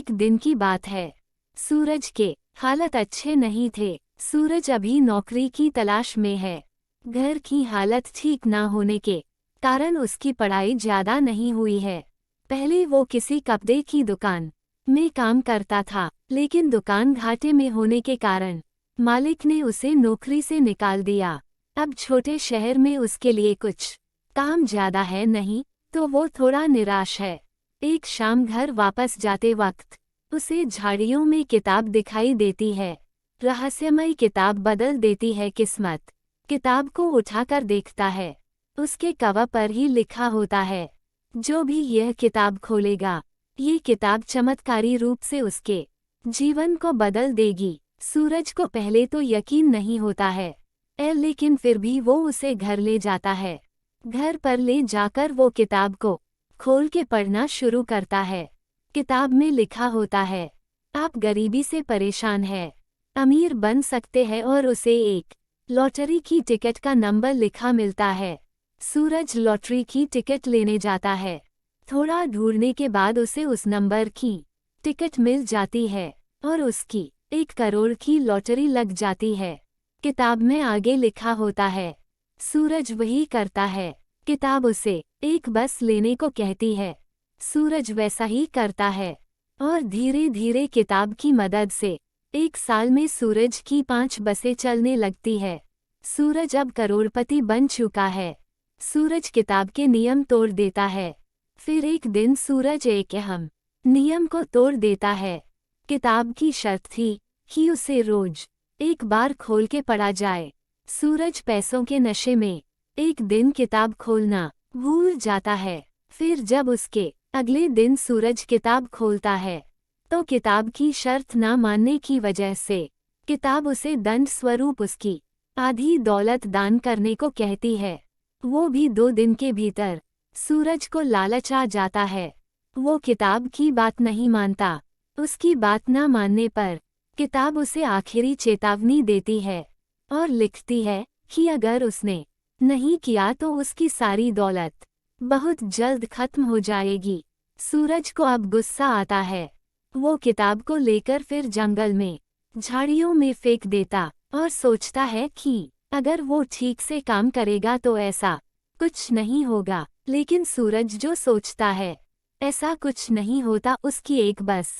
एक दिन की बात है। सूरज के हालत अच्छे नहीं थे। सूरज अभी नौकरी की तलाश में है। घर की हालत ठीक ना होने के कारण उसकी पढ़ाई ज्यादा नहीं हुई है। पहले वो किसी कपड़े की दुकान में काम करता था, लेकिन दुकान घाटे में होने के कारण मालिक ने उसे नौकरी से निकाल दिया। अब छोटे शहर में उसके लिए कुछ काम ज्यादा है नहीं, तो वो थोड़ा निराश है। एक शाम घर वापस जाते वक्त उसे झाड़ियों में किताब दिखाई देती है। रहस्यमय किताब बदल देती है किस्मत। किताब को उठाकर देखता है। उसके कवर पर ही लिखा होता है, जो भी यह किताब खोलेगा, ये किताब चमत्कारी रूप से उसके जीवन को बदल देगी। सूरज को पहले तो यकीन नहीं होता है, लेकिन फिर भी वो उसे घर ले जाता है। घर पर ले जाकर वो किताब को खोल के पढ़ना शुरू करता है। किताब में लिखा होता है, आप गरीबी से परेशान हैं, अमीर बन सकते हैं, और उसे एक लॉटरी की टिकट का नंबर लिखा मिलता है। सूरज लॉटरी की टिकट लेने जाता है। थोड़ा ढूंढने के बाद उसे उस नंबर की टिकट मिल जाती है और उसकी 1 करोड़ की लॉटरी लग जाती है। किताब में आगे लिखा होता है, सूरज वही करता है। किताब उसे एक बस लेने को कहती है। सूरज वैसा ही करता है और धीरे धीरे किताब की मदद से 1 साल में सूरज की 5 बसें चलने लगती है। सूरज अब करोड़पति बन चुका है। सूरज किताब के नियम तोड़ देता है। फिर एक दिन सूरज एक अहम नियम को तोड़ देता है। किताब की शर्त थी कि उसे रोज एक बार खोल के पढ़ा जाए। सूरज पैसों के नशे में एक दिन किताब खोलना भूल जाता है। फिर जब उसके अगले दिन सूरज किताब खोलता है, तो किताब की शर्त ना मानने की वजह से किताब उसे दंड स्वरूप उसकी आधी दौलत दान करने को कहती है। वो भी 2 दिन के भीतर सूरज को लालच आ जाता है। वो किताब की बात नहीं मानता। उसकी बात ना मानने पर किताब उसे आखिरी चेतावनी देती है और लिखती है कि अगर उसने नहीं किया तो उसकी सारी दौलत बहुत जल्द खत्म हो जाएगी। सूरज को अब गुस्सा आता है। वो किताब को लेकर फिर जंगल में झाड़ियों में फेंक देता और सोचता है कि अगर वो ठीक से काम करेगा तो ऐसा कुछ नहीं होगा। लेकिन सूरज जो सोचता है, ऐसा कुछ नहीं होता। उसकी एक बस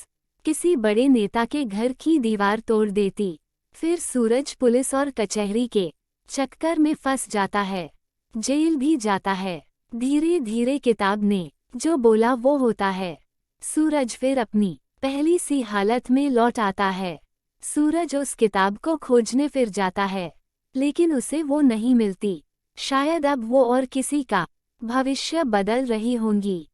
किसी बड़े नेता के घर की दीवार तोड़ देती। फिर सूरज पुलिस और कचहरी के चक्कर में फंस जाता है, जेल भी जाता है। धीरे धीरे किताब ने जो बोला वो होता है। सूरज फिर अपनी पहली सी हालत में लौट आता है। सूरज उस किताब को खोजने फिर जाता है, लेकिन उसे वो नहीं मिलती। शायद अब वो और किसी का भविष्य बदल रही होंगी।